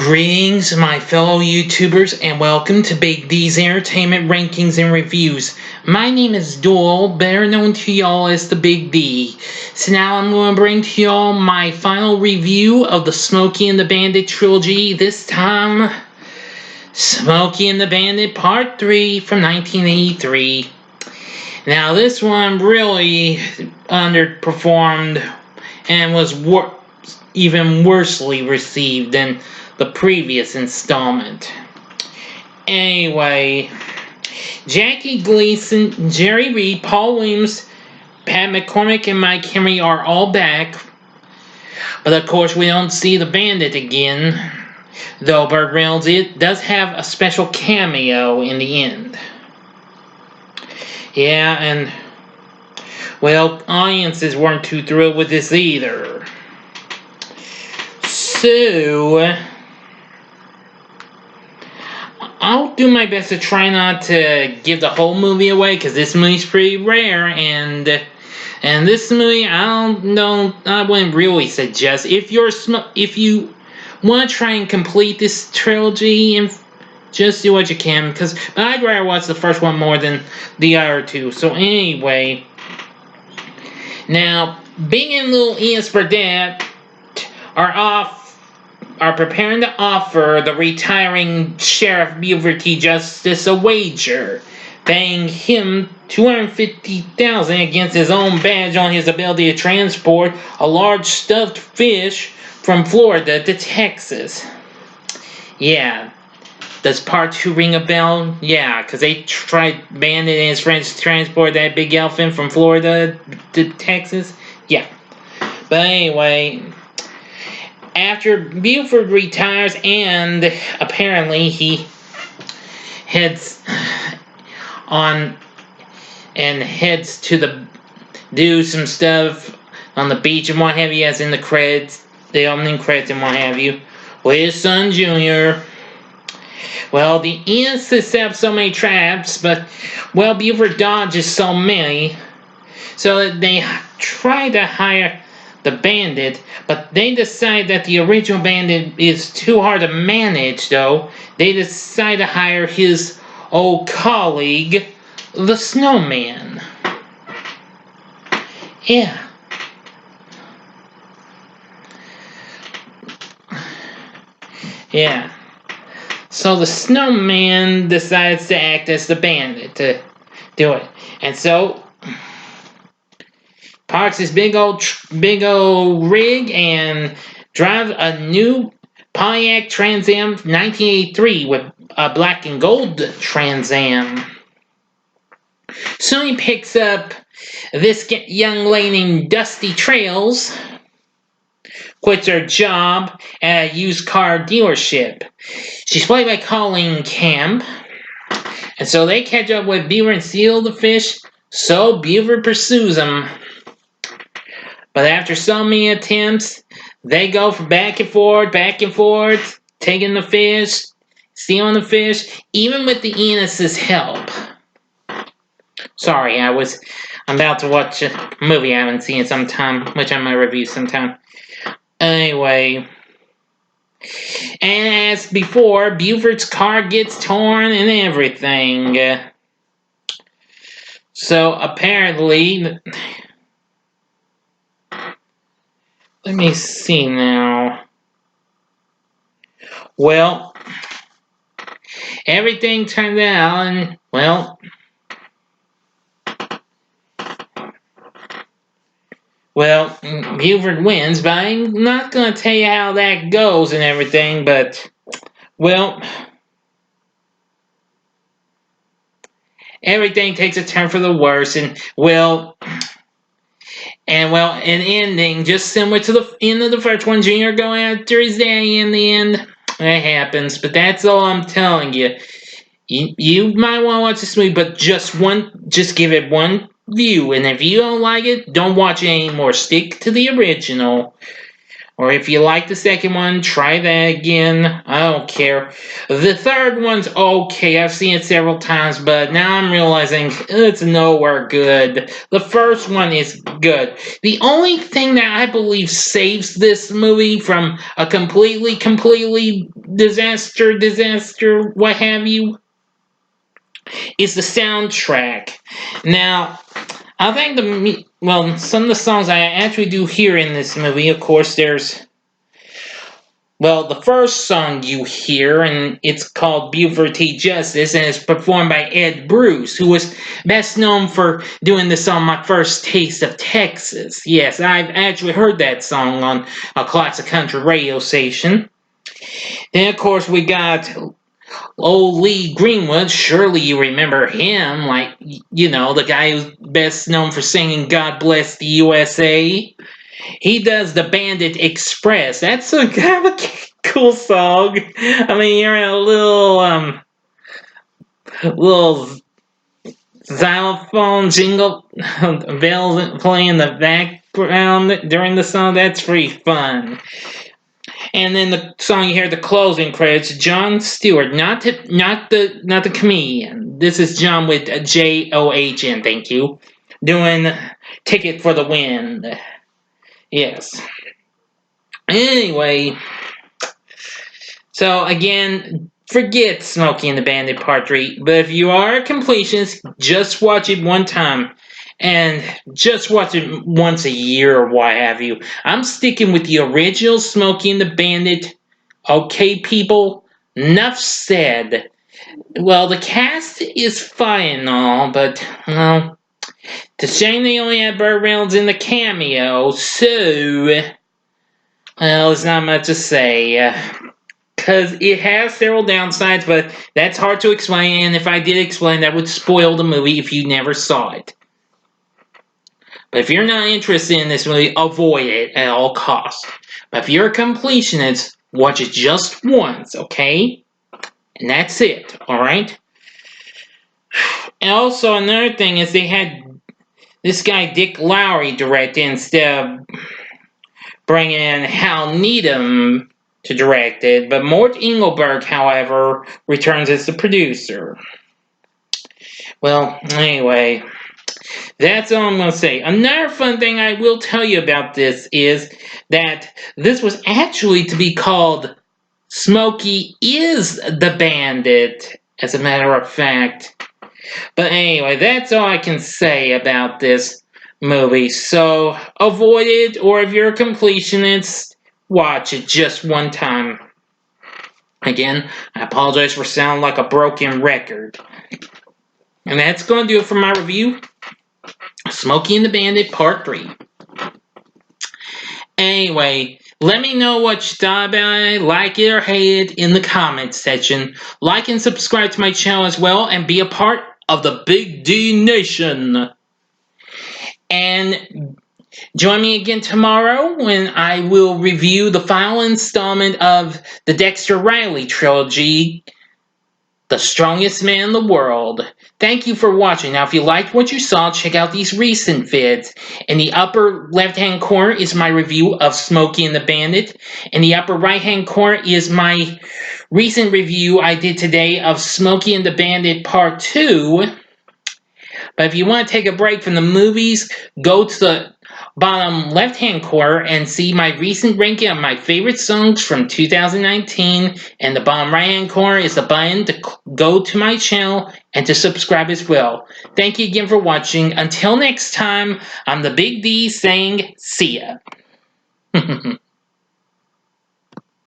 Greetings, my fellow YouTubers, and welcome to Big D's Entertainment Rankings and Reviews. My name is Doyle, better known to y'all as the Big D. So now I'm going to bring to y'all my final review of the Smokey and the Bandit trilogy. This time, Smokey and the Bandit Part 3 from 1983. Now this one really underperformed and was even worsely received than the previous installment. Anyway, Jackie Gleason, Jerry Reed, Paul Williams, Pat McCormick, and Mike Henry are all back. But of course, we don't see the Bandit again, though Burt Reynolds does have a special cameo in the end. Yeah, and well, audiences weren't too thrilled with this either. So I'll do my best to try not to give the whole movie away, because this movie's pretty rare, and this movie I wouldn't really suggest if you want to try and complete this trilogy, and just do what you can, but I'd rather watch the first one more than the other two. So anyway, now Bing and Little Ian Burdett are preparing to offer the retiring Sheriff Buford T. Justice a wager, paying him $250,000 against his own badge on his ability to transport a large stuffed fish from Florida to Texas. Yeah, does Part 2 ring a bell? Yeah, because they tried Bandit and his friends to transport that big elephant from Florida to Texas. Yeah, but anyway, after Buford retires, and apparently he heads to do some stuff on the beach and what have you, as in the credits, the opening credits and what have you, with his son Junior. Well, the innocents set up so many traps, but well, Buford dodges so many, so that they try to hire the Bandit, but they decide that the original Bandit is too hard to manage, though. They decide to hire his old colleague, the Snowman. Yeah. Yeah. So the Snowman decides to act as the Bandit to do it. And so parks his big old rig and drives a new Pontiac Trans Am 1983 with a black and gold Trans Am. Soon he picks up this young lady named Dusty Trails, quits her job at a used car dealership. She's played by Colleen Camp, and so they catch up with Beaver and steal the fish, so Beaver pursues them. But after so many attempts, they go from back and forth, taking the fish, stealing the fish, even with the Enos's help. Sorry, I'm about to watch a movie I haven't seen in some time, which I might review sometime. Anyway, and as before, Buford's car gets torn and everything. So apparently, let me see now. Well, everything turned out, and well, Buford wins, but I'm not going to tell you how that goes and everything, but, well, everything takes a turn for the worse, and, an ending just similar to the end of the first one. Junior going after his daddy in the end. That happens, but that's all I'm telling you. You might want to watch this movie, but just give it one view, and if you don't like it, don't watch it anymore. Stick to the original. Or if you like the second one, try that again. I don't care. The third one's okay. I've seen it several times, but now I'm realizing it's nowhere good. The first one is good. The only thing that I believe saves this movie from a completely disaster, what have you, is the soundtrack. Now, I think some of the songs I actually do hear in this movie, of course, the first song you hear, and it's called Buford T. Justice, and it's performed by Ed Bruce, who was best known for doing the song My First Taste of Texas. Yes, I've actually heard that song on a classic country radio station. Then, of course, we got old Lee Greenwood. Surely you remember him, the guy who's best known for singing God Bless the USA. He does the Bandit Express. That's a kind of a cool song. I mean, you're in a little xylophone jingle bells playing in the background during the song. That's pretty fun. And then the song you hear the closing credits, John Stewart, not the comedian. This is John with John. Thank you, doing "Ticket for the Wind." Yes. Anyway, so again, forget Smokey and the Bandit Part 3. But if you are a completionist, just watch it one time. And just watch it once a year or what have you. I'm sticking with the original Smokey and the Bandit. Okay, people? Enough said. Well, the cast is fine and all, but, it's a shame they only had Burt Reynolds in the cameo, so... Well, there's not much to say. Because it has several downsides, but that's hard to explain, and if I did explain, that would spoil the movie if you never saw it. But if you're not interested in this movie, avoid it at all costs. But if you're a completionist, watch it just once, okay? And that's it, alright? And also, another thing is they had this guy Dick Lowry direct instead of bringing in Hal Needham to direct it. But Mort Engelberg, however, returns as the producer. Well, anyway... That's all I'm going to say. Another fun thing I will tell you about this is that this was actually to be called Smokey is the Bandit, as a matter of fact. But anyway, that's all I can say about this movie. So avoid it, or if you're a completionist, watch it just one time. Again, I apologize for sounding like a broken record. And that's going to do it for my review. Smokey and the Bandit Part 3. Anyway, let me know what you thought about it, like it or hate it in the comments section. Like and subscribe to my channel as well, and be a part of the Big D Nation. And join me again tomorrow when I will review the final installment of the Dexter Riley trilogy, The Strongest Man in the World. Thank you for watching. Now, if you liked what you saw, check out these recent vids. In the upper left-hand corner is my review of Smokey and the Bandit. In the upper right-hand corner is my recent review I did today of Smokey and the Bandit Part 2. But if you want to take a break from the movies, go to the bottom left-hand corner and see my recent ranking of my favorite songs from 2019. And the bottom right-hand corner is the button to go to my channel and to subscribe as well. Thank you again for watching. Until next time, I'm the Big D saying see ya.